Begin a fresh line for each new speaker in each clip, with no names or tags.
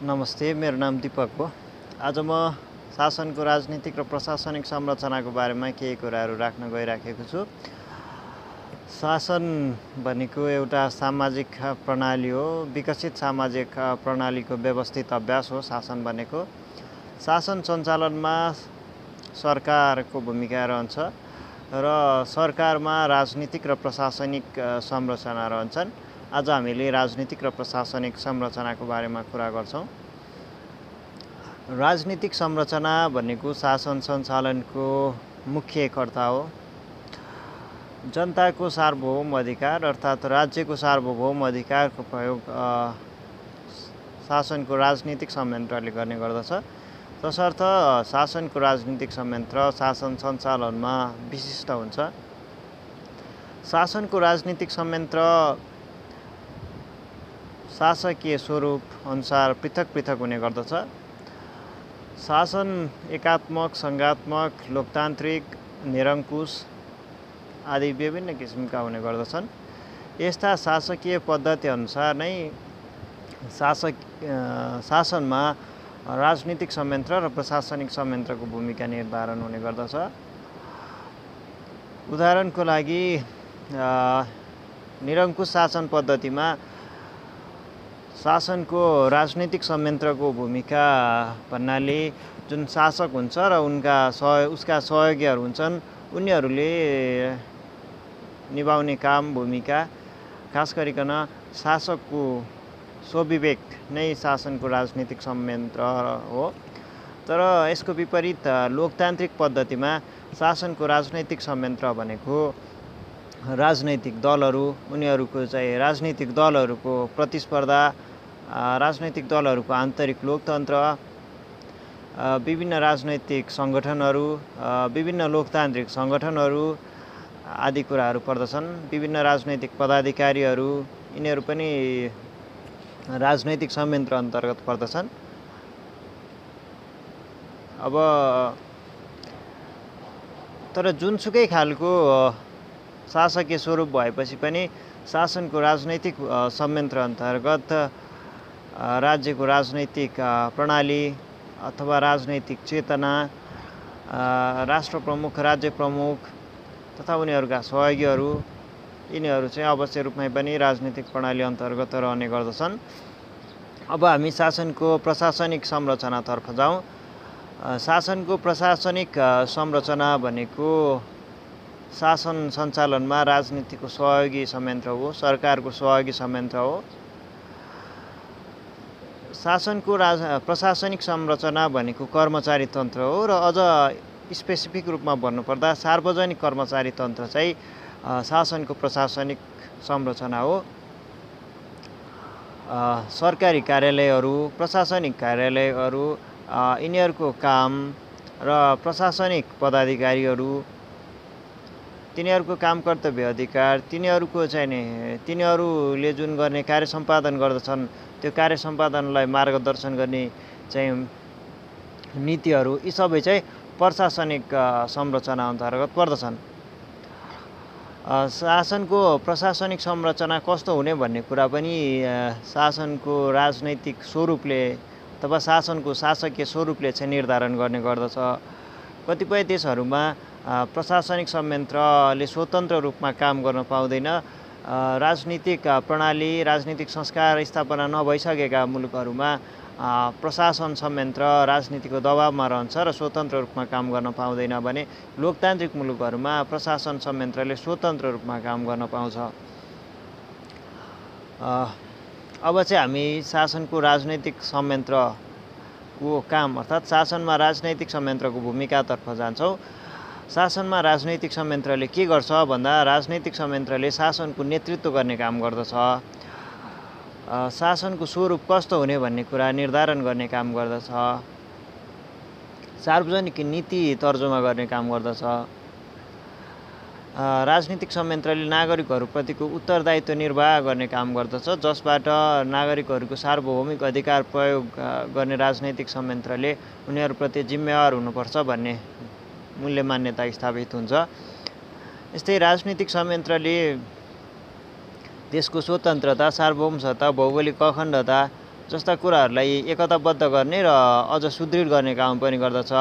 नमस्ते, मेरो नाम दीपक हो। आज म शासनको राजनीतिक र प्रशासनिक संरचनाको बारेमा केही कुराहरू राख्न गइराखेको छु। शासन भनेको एउटा सामाजिक प्रणाली हो। विकसित सामाजिक प्रणालीको व्यवस्थित अभ्यास हो शासन भनेको। शासन सञ्चालनमा सरकारको भूमिका रहन्छ र सरकारमा राजनीतिक र प्रशासनिक संरचना रहन्छन्। आज हामीले राजनीतिक र प्रशासनिक संरचनाको बारेमा कुरा गर्छौँ। राजनीतिक संरचना भनेको शासन सञ्चालनको मुख्य कर्ता हो। जनताको सार्वभौम अधिकार अर्थात् राज्यको सार्वभौम अधिकारको प्रयोग शासनको राजनीतिक संयन्त्रले गर्ने गर्दछ। तसर्थ शासनको राजनीतिक संयन्त्र शासन सञ्चालनमा विशिष्ट हुन्छ। शासनको राजनीतिक संयन्त्र शासकीय स्वरूप अनुसार पृथक पृथक हुने गर्दछ। शासन एकात्मक, सङ्घात्मक, लोकतान्त्रिक, निरङ्कुश आदि विभिन्न किसिमका हुने गर्दछन्। यस्ता शासकीय पद्धति अनुसार नै शासनमा राजनीतिक संयन्त्र र प्रशासनिक संयन्त्रको भूमिका निर्धारण हुने गर्दछ। उदाहरणको लागि निरङ्कुश शासन पद्धतिमा शासनको राजनीतिक संयन्त्रको भूमिका भन्नाले जुन शासक हुन्छ र उसका सहयोगीहरू हुन्छन्, उनीहरूले निभाउने काम भूमिका खास गरिकन शासकको स्वविवेक नै शासनको राजनीतिक संयन्त्र हो। तर यसको विपरीत लोकतान्त्रिक पद्धतिमा शासनको राजनैतिक संयन्त्र भनेको राजनैतिक दलहरू, उनीहरूको चाहिँ राजनैतिक दलहरूको प्रतिस्पर्धा, राजनैतिक दलहरूको आन्तरिक लोकतन्त्र, विभिन्न राजनैतिक सङ्गठनहरू, विभिन्न लोकतान्त्रिक सङ्गठनहरू आदि कुराहरू पर्दछन्। विभिन्न राजनैतिक पदाधिकारीहरू, यिनीहरू पनि राजनैतिक संयन्त्र अन्तर्गत पर्दछन्। अब तर जुनसुकै खालको शासकीय स्वरूप भएपछि पनि शासनको राजनैतिक संयन्त्र अन्तर्गत राज्यको राजनैतिक प्रणाली अथवा राजनैतिक चेतना, राष्ट्र प्रमुख, राज्य प्रमुख तथा उनीहरूका सहयोगीहरू, यिनीहरू चाहिँ अवश्य रूपमै पनि राजनीतिक प्रणाली अन्तर्गत रहने गर्दछन्। अब हामी शासनको प्रशासनिक संरचनातर्फ जाउँ। शासनको प्रशासनिक संरचना भनेको शासन सञ्चालनमा राजनीतिको सहयोगी संयन्त्र हो, सरकारको सहयोगी संयन्त्र हो। शासनको प्रशासनिक संरचना भनेको कर्मचारी तन्त्र हो र अझ स्पेसिफिक रूपमा भन्नुपर्दा सार्वजनिक कर्मचारी तन्त्र चाहिँ शासनको प्रशासनिक संरचना हो। सरकारी कार्यालयहरू, प्रशासनिक कार्यालयहरू, यिनीहरूको काम र प्रशासनिक पदाधिकारीहरू, तिनीहरूको काम कर्तव्य अधिकार, तिनीहरूले जुन गर्ने कार्य सम्पादन गर्दछन्, त्यो कार्य सम्पादनलाई मार्गदर्शन गर्ने चाहिँ नीतिहरू, यी सबै चाहिँ प्रशासनिक संरचना अन्तर्गत पर्दछन्। शासनको प्रशासनिक संरचना कस्तो हुने भन्ने कुरा पनि शासनको राजनैतिक स्वरूपले अथवा शासनको शासकीय स्वरूपले चाहिँ निर्धारण गर्ने गर्दछ। कतिपय देशहरूमा प्रशासनिक संयन्त्रले स्वतन्त्र रूपमा काम गर्न पाउँदैन। राजनीतिक प्रणाली, राजनीतिक संस्कार स्थापना नभइसकेका मुलुकहरूमा प्रशासन संयन्त्र राजनीतिको दबावमा रहन्छ र स्वतन्त्र रूपमा काम गर्न पाउँदैन भने लोकतान्त्रिक मुलुकहरूमा प्रशासन संयन्त्रले स्वतन्त्र रूपमा काम गर्न पाउँछ। अब चाहिँ हामी शासनको राजनैतिक संयन्त्रको काम अर्थात् शासनमा राजनैतिक संयन्त्रको भूमिकातर्फ जान्छौँ। शासनमा राजनैतिक संयन्त्रले के गर्छ भन्दा राजनैतिक संयन्त्रले शासनको नेतृत्व गर्ने काम गर्दछ। शासनको स्वरूप कस्तो हुने भन्ने कुरा निर्धारण गर्ने काम गर्दछ। सार्वजनिक नीति तर्जुमा गर्ने काम गर्दछ। राजनीतिक संयन्त्रले नागरिकहरूप्रतिको उत्तरदायित्व निर्वाह गर्ने काम गर्दछ, जसबाट नागरिकहरूको सार्वभौमिक अधिकार प्रयोग गर्ने राजनैतिक संयन्त्रले उनीहरूप्रति जिम्मेवार हुनुपर्छ भन्ने मूल्य मान्यता स्थापित हुन्छ। यस्तै राजनीतिक संयन्त्रले देशको स्वतन्त्रता, सार्वभौमता, भौगोलिक अखण्डता जस्ता कुराहरूलाई एकताबद्ध गर्ने र अझ सुदृढ गर्ने काम पनि गर्दछ।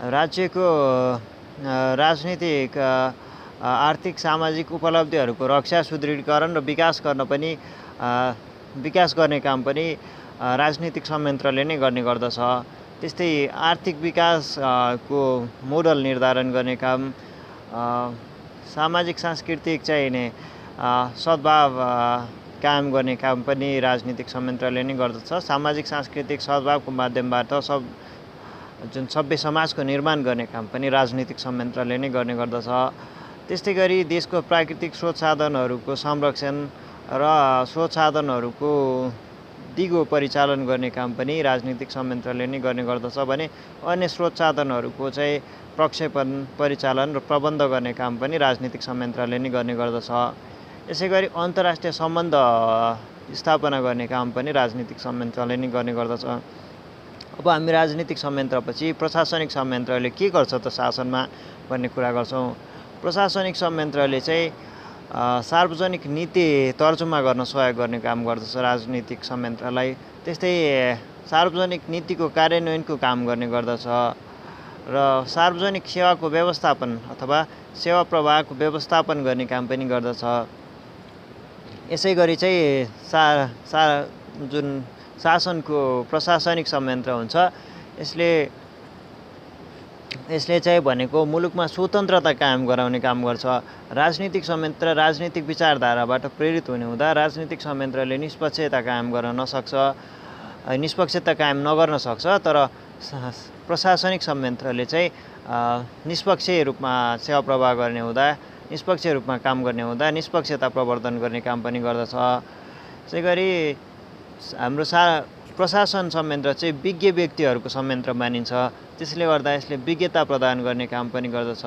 राज्यको राजनीतिक आर्थिक सामाजिक उपलब्धिहरूको रक्षा सुदृढीकरण र विकास गर्ने काम पनि राजनीतिक संयन्त्रले नै गर्ने गर्दछ। त्यस्तै आर्थिक विकासको मोडल निर्धारण गर्ने काम, सामाजिक सांस्कृतिक चाहिँ सद्भाव कायम गर्ने काम पनि राजनीतिक संयन्त्रले नै गर्दछ। सामाजिक सांस्कृतिक सद्भावको माध्यमबाट जुन सभ्य समाजको निर्माण गर्ने काम पनि राजनीतिक संयन्त्रले नै गर्ने गर्दछ। त्यस्तै गरी देशको प्राकृतिक स्रोत साधनहरूको संरक्षण र स्रोत साधनहरूको दिगो परिचालन गर्ने काम पनि राजनीतिक संयन्त्रले नै गर्ने गर्दछ भने अन्य स्रोत साधनहरूको चाहिँ प्रक्षेपण, परिचालन र प्रबन्ध गर्ने काम पनि राजनीतिक संयन्त्रले नै गर्ने गर्दछ। यसै गरी अन्तर्राष्ट्रिय सम्बन्ध स्थापना गर्ने काम पनि राजनीतिक संयन्त्रले नै गर्ने गर्दछ। अब हामी राजनीतिक संयन्त्रपछि प्रशासनिक संयन्त्रले के गर्छ त शासनमा भन्ने कुरा गर्छौँ। प्रशासनिक संयन्त्रले चाहिँ सार्वजनिक नीति तर्जुमा गर्न सहयोग गर्ने काम गर्दछ राजनीतिक संयन्त्रलाई। त्यस्तै सार्वजनिक नीतिको कार्यान्वयनको काम गर्ने गर्दछ र सार्वजनिक सेवाको व्यवस्थापन अथवा सेवा प्रवाहको व्यवस्थापन गर्ने काम पनि गर्दछ। यसै गरी चाहिँ जुन शासनको प्रशासनिक संयन्त्र हुन्छ यसले चाहिँ भनेको मुलुकमा स्वतन्त्रता कायम गराउने काम गर्छ। राजनीतिक संयन्त्र राजनीतिक विचारधाराबाट प्रेरित हुने हुँदा राजनीतिक संयन्त्रले निष्पक्षता कायम नगर्न सक्छ, तर प्रशासनिक संयन्त्रले चाहिँ निष्पक्ष रूपमा सेवा प्रवाह गर्ने हुँदा, निष्पक्ष रूपमा काम गर्ने हुँदा निष्पक्षता प्रवर्धन गर्ने काम पनि गर्दछ। त्यसै गरी हाम्रो प्रशासन संयन्त्र चाहिँ विज्ञ व्यक्तिहरूको संयन्त्र मानिन्छ, त्यसले गर्दा यसले विज्ञता प्रदान गर्ने काम पनि गर्दछ।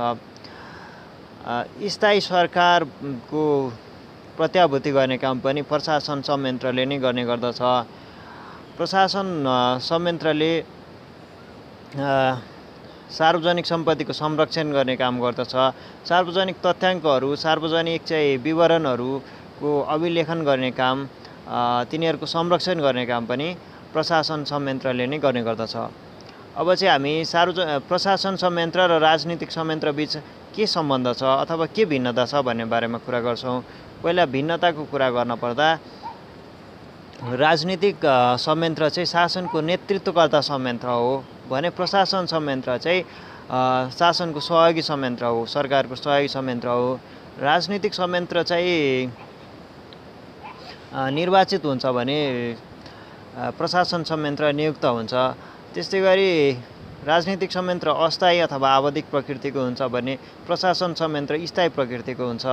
स्थायी सरकारको प्रत्याभूति गर्ने काम पनि प्रशासन संयन्त्रले नै गर्ने गर्दछ। प्रशासन संयन्त्रले सार्वजनिक सम्पत्तिको संरक्षण गर्ने काम गर्दछ। सार्वजनिक तथ्याङ्कहरू, सार्वजनिक चाहिँ विवरणहरूको अभिलेखन गर्ने काम, तिनीहरूको संरक्षण गर्ने काम पनि प्रशासन संयन्त्रले नै गर्ने गर्दछ। अब चाहिँ हामी प्रशासन संयन्त्र र राजनीतिक संयन्त्र बीच के सम्बन्ध छ अथवा के भिन्नता छ भन्ने बारेमा कुरा गर्छौँ। पहिला भिन्नताको कुरा गर्न पर्दा राजनीतिक संयन्त्र चाहिँ शासनको नेतृत्वकर्ता संयन्त्र हो भने प्रशासन संयन्त्र चाहिँ शासनको सहयोगी संयन्त्र हो, सरकारको सहयोगी संयन्त्र हो। राजनीतिक संयन्त्र चाहिँ निर्वाचित हुन्छ भने प्रशासन संयन्त्र नियुक्त हुन्छ। त्यस्तै गरी राजनीतिक संयन्त्र अस्थायी अथवा आवधिक प्रकृतिको हुन्छ भने प्रशासन संयन्त्र स्थायी प्रकृतिको हुन्छ।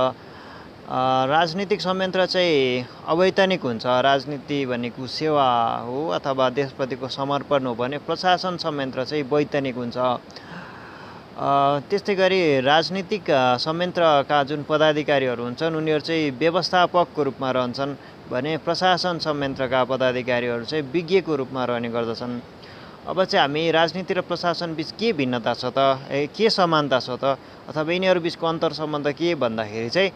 राजनीतिक संयन्त्र चाहिँ अवैतनिक हुन्छ, राजनीति भनेको सेवा हो अथवा देशप्रतिको समर्पण हो भने प्रशासन संयन्त्र चाहिँ वैतनिक हुन्छ। त्यस्तै गरी राजनीतिक संयन्त्रका जुन पदाधिकारीहरू हुन्छन् उनीहरू चाहिँ व्यवस्थापकको रूपमा रहन्छन् भने प्रशासन संयन्त्रका पदाधिकारीहरू चाहिँ विज्ञको रूपमा रहने गर्दछन्। अब चाहिँ हामी राजनीति र प्रशासन बीच के भिन्नता छ त, के समानता छ त अथवा यिनीहरू बीचको अन्तर सम्बन्ध के भन्दाखेरि चाहिँ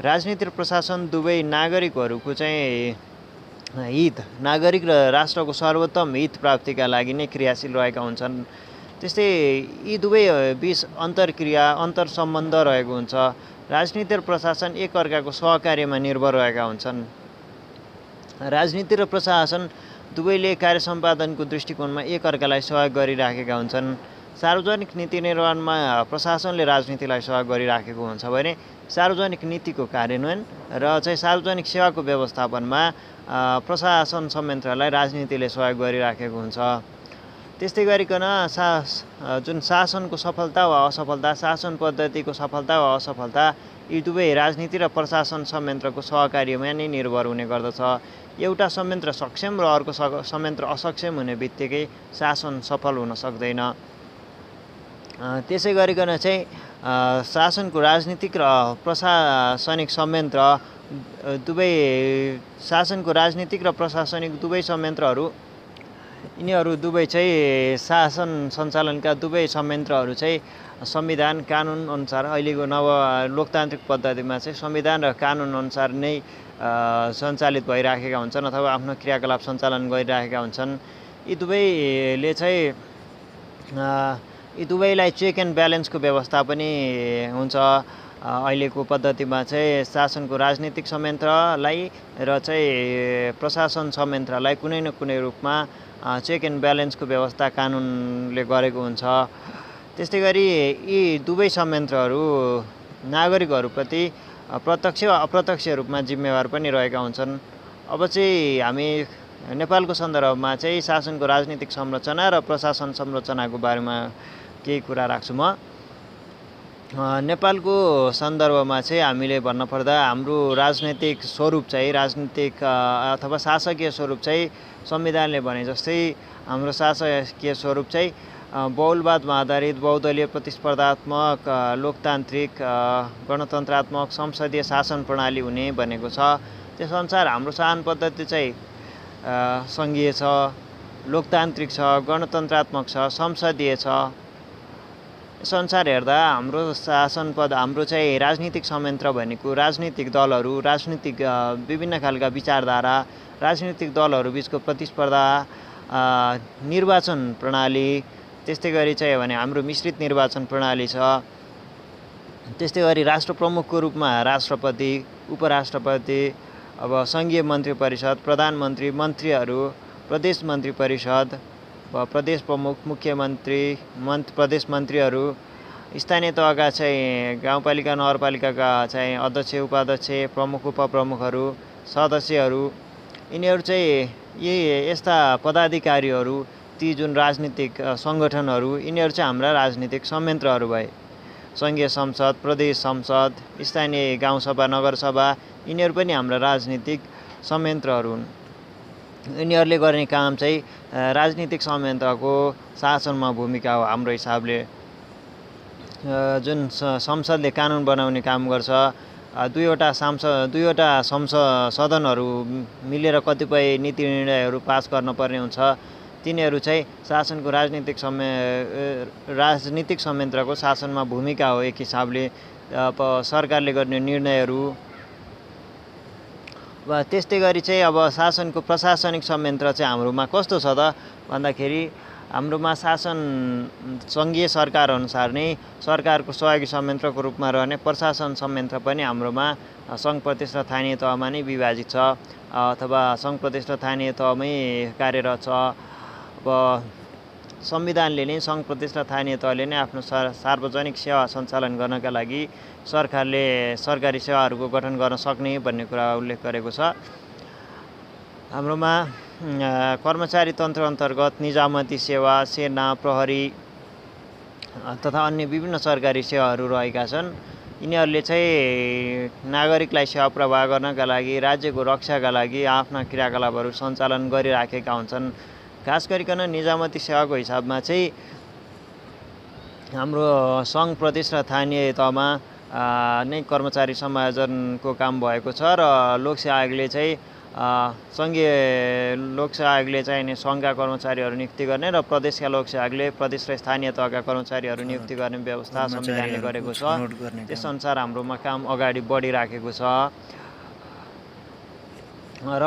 राजनीति र प्रशासन दुवै नागरिकहरूको चाहिँ हित, नागरिक र राष्ट्रको सर्वोत्तम हित प्राप्तिका लागि नै क्रियाशील रहेका हुन्छन्। त्यस्तै यी दुवै बीच अन्तर सम्बन्ध रहेको हुन्छ। राजनीति र प्रशासन एकअर्काको सहकार्यमा निर्भर रहेका हुन्छन्। राजनीति र प्रशासन दुवैले कार्य सम्पादनको दृष्टिकोणमा एकअर्कालाई सहयोग गरिराखेका हुन्छन्। सार्वजनिक नीति निर्माणमा प्रशासनले राजनीतिलाई सहयोग गरिराखेको हुन्छ भने सार्वजनिक नीतिको कार्यान्वयन र चाहिँ सार्वजनिक सेवाको व्यवस्थापनमा प्रशासन संयन्त्रलाई राजनीतिले सहयोग गरिराखेको हुन्छ। त्यस्तै गरिकन जुन शासनको सफलता वा असफलता, शासन पद्धतिको सफलता वा असफलता यी दुवै राजनीति र प्रशासन संयन्त्रको सहकार्यमा नै निर्भर हुने गर्दछ। एउटा संयन्त्र सक्षम र अर्को संयन्त्र असक्षम हुने बित्तिकै शासन सफल हुन सक्दैन। त्यसै गरिकन चाहिँ शासनको राजनीतिक र प्रशासनिक संयन्त्र दुवै, शासनको राजनीतिक र प्रशासनिक दुवै संयन्त्रहरू यिनीहरू दुवै चाहिँ शासन सञ्चालनका दुवै संयन्त्रहरू चाहिँ संविधान कानुन अनुसार, अहिलेको नव लोकतान्त्रिक पद्धतिमा चाहिँ संविधान र कानुन अनुसार नै सञ्चालित भइराखेका हुन्छन् अथवा आफ्नो क्रियाकलाप सञ्चालन गरिराखेका हुन्छन्। यी दुवैले चाहिँ यी दुवैलाई चेक एन्ड ब्यालेन्सको व्यवस्था पनि हुन्छ। अहिलेको पद्धतिमा चाहिँ शासनको राजनीतिक संयन्त्रलाई र चाहिँ प्रशासन संयन्त्रलाई कुनै न कुनै रूपमा चेक एन्ड ब्यालेन्सको व्यवस्था कानुनले गरेको हुन्छ। त्यस्तै गरी यी दुवै संयन्त्रहरू नागरिकहरूप्रति प्रत्यक्ष वा अप्रत्यक्ष रूपमा जिम्मेवार पनि रहेका हुन्छन्। अब चाहिँ हामी नेपालको सन्दर्भमा चाहिँ शासनको राजनीतिक संरचना र प्रशासन संरचनाको बारेमा केही कुरा राख्छु म। नेपालको सन्दर्भमा चाहिँ हामीले भन्नुपर्दा हाम्रो राजनैतिक स्वरूप चाहिँ राजनीतिक अथवा शासकीय स्वरूप चाहिँ संविधानले भने जस्तै हाम्रो शासकीय स्वरूप चाहिँ बहुलवादमा आधारित बहुदलीय प्रतिस्पर्धात्मक लोकतान्त्रिक गणतन्त्रात्मक संसदीय शासन प्रणाली हुने भनेको छ। त्यसअनुसार हाम्रो शासन पद्धति चाहिँ सङ्घीय छ, लोकतान्त्रिक छ, गणतन्त्रात्मक छ, संसदीय छ। यसअनुसार हेर्दा हाम्रो शासन पद हाम्रो चाहिँ राजनीतिक संयन्त्र भनेको राजनीतिक दलहरू, राजनीतिक विभिन्न खालका विचारधारा, राजनीतिक दलहरू बिचको प्रतिस्पर्धा, निर्वाचन प्रणाली, त्यस्तै गरी चाहिँ भने हाम्रो मिश्रित निर्वाचन प्रणाली छ। त्यस्तै गरी राष्ट्र प्रमुखको रूपमा राष्ट्रपति, उपराष्ट्रपति, अब सङ्घीय मन्त्री परिषद, प्रधानमन्त्री, मन्त्रीहरू, प्रदेश मन्त्री परिषद, प्रदेश प्रमुख, मुख्यमन्त्री, प्रदेश मन्त्रीहरू, स्थानीय तहका चाहिँ गाउँपालिका नगरपालिकाका चाहिँ अध्यक्ष, उपाध्यक्ष, प्रमुख, उपप्रमुखहरू, सदस्यहरू, यिनीहरू चाहिँ यस्ता पदाधिकारीहरू, ती जुन राजनीतिक सङ्गठनहरू, यिनीहरू चाहिँ हाम्रा राजनीतिक संयन्त्रहरू भए। सङ्घीय संसद, प्रदेश संसद, स्थानीय गाउँसभा, नगरसभा, यिनीहरू पनि हाम्रा राजनीतिक संयन्त्रहरू हुन्। यिनीहरूले गर्ने काम चाहिँ राजनीतिक संयन्त्रको शासनमा भूमिका हो। हाम्रो हिसाबले जुन संसदले कानुन बनाउने काम गर्छ, दुईवटा सदनहरू मिलेर कतिपय नीति निर्णयहरू पास गर्नुपर्ने हुन्छ, तिनीहरू चाहिँ शासनको राजनीतिक संयन्त्रको शासनमा भूमिका हो। एक हिसाबले सरकारले गर्ने निर्णयहरू वा त्यस्तै गरी चाहिँ अब शासनको प्रशासनिक संयन्त्र चाहिँ हाम्रोमा कस्तो छ त भन्दाखेरि हाम्रोमा शासन सङ्घीय सरकार अनुसार नै सरकारको सहयोगी संयन्त्रको रूपमा रहने प्रशासन संयन्त्र पनि हाम्रोमा सङ्घ प्रदेश र स्थानीय तहमा नै विभाजित छ अथवा सङ्घ प्रदेश र स्थानीय तहमै कार्यरत छ। अब संविधानले नै सङ्घ प्रदेश र स्थानीय तहले नै आफ्नो सार्वजनिक सेवा सञ्चालन गर्नका लागि सरकारले सरकारी सेवाहरूको गठन गर्न सक्ने भन्ने कुरा उल्लेख गरेको छ। हाम्रोमा कर्मचारी तन्त्र अन्तर्गत निजामती सेवा, सेना, प्रहरी तथा अन्य विभिन्न सरकारी सेवाहरू रहेका छन्। यिनीहरूले चाहिँ नागरिकलाई सेवा प्रवाह गर्नका लागि, राज्यको रक्षाका लागि आफ्ना क्रियाकलापहरू सञ्चालन गरिराखेका हुन्छन्। खास गरिकन निजामती सेवाको हिसाबमा चाहिँ हाम्रो सङ्घ प्रदेश र स्थानीय तहमा नै कर्मचारी समायोजनको काम भएको छ र लोकसेवा आयोगले चाहिँ सङ्घीय लोकसेवा आयोगले चाहिँ सङ्घका कर्मचारीहरू नियुक्ति गर्ने र प्रदेशका लोकसेवा आयोगले प्रदेश र स्थानीय तहका कर्मचारीहरू नियुक्ति गर्ने व्यवस्था संविधानले गरेको छ। त्यसअनुसार हाम्रोमा काम अगाडि बढिराखेको छ र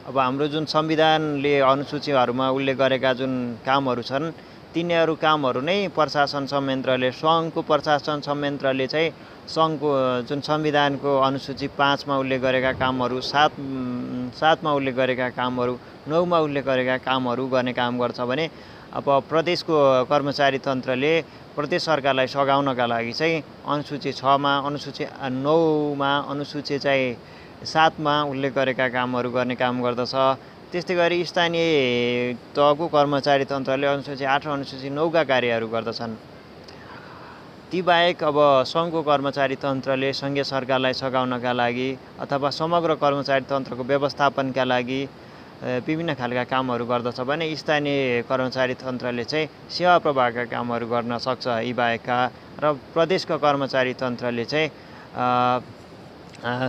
अब हाम्रो जुन संविधानले अनुसूचीहरूमा उल्लेख गरेका जुन कामहरू छन् तिनीहरू कामहरू नै प्रशासन संयन्त्रले सङ्घको प्रशासन संयन्त्रले चाहिँ सङ्घको जुन संविधानको अनुसूची 5 मा उल्लेख गरेका कामहरू, 7 मा उल्लेख गरेका कामहरू, 9 मा उल्लेख गरेका कामहरू गर्ने काम गर्छ भने अब प्रदेशको कर्मचारी तन्त्रले प्रदेश सरकारलाई सघाउनका लागि चाहिँ अनुसूची 6 मा, अनुसूची 9 मा, अनुसूची चाहिँ 7 मा उल्लेख गरेका कामहरू गर्ने काम गर्दछ। त्यस्तै गरी स्थानीय तहको कर्मचारी तन्त्रले अनुसूची 8 र अनुसूची 9 का कार्यहरू गर्दछन्। ती बाहेक अब सङ्घको कर्मचारी तन्त्रले सङ्घीय सरकारलाई सघाउनका लागि अथवा समग्र कर्मचारी तन्त्रको व्यवस्थापनका लागि विभिन्न खालका कामहरू गर्दछ भने स्थानीय कर्मचारी तन्त्रले चाहिँ सेवा प्रवाहका कामहरू गर्न सक्छ। यी बाहेकका र प्रदेशको कर्मचारी तन्त्रले चाहिँ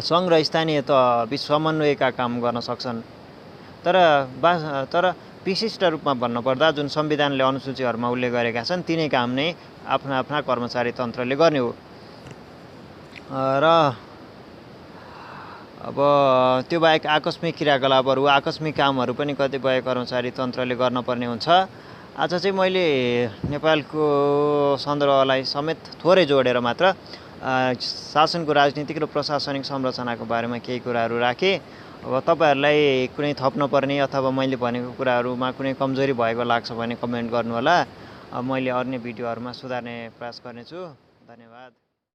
सङ्घ र स्थानीय तहबीच समन्वयका काम गर्न सक्छन्। तर विशिष्ट रूपमा भन्नुपर्दा जुन संविधानले अनुसूचीहरूमा उल्लेख गरेका छन् तिनै काम नै आफ्ना आफ्ना कर्मचारी तन्त्रले गर्ने हो। र अब त्यो बाहेक आकस्मिक क्रियाकलापहरू आकस्मिक कामहरू पनि कतिपय कर्मचारी तन्त्रले गर्नुपर्ने हुन्छ। आज चाहिँ मैले नेपालको सन्दर्भलाई समेत थोरै जोडेर मात्र शासनको राजनीतिक र प्रशासनिक संरचनाको बारेमा केही कुराहरू राखेँ। अब तपाईँहरूलाई कुनै थप्नुपर्ने अथवा मैले भनेको कुराहरूमा कुनै कमजोरी भएको लाग्छ भने कमेन्ट गर्नुहोला। मैले अन्य भिडियोहरूमा सुधार्ने प्रयास गर्नेछु। धन्यवाद।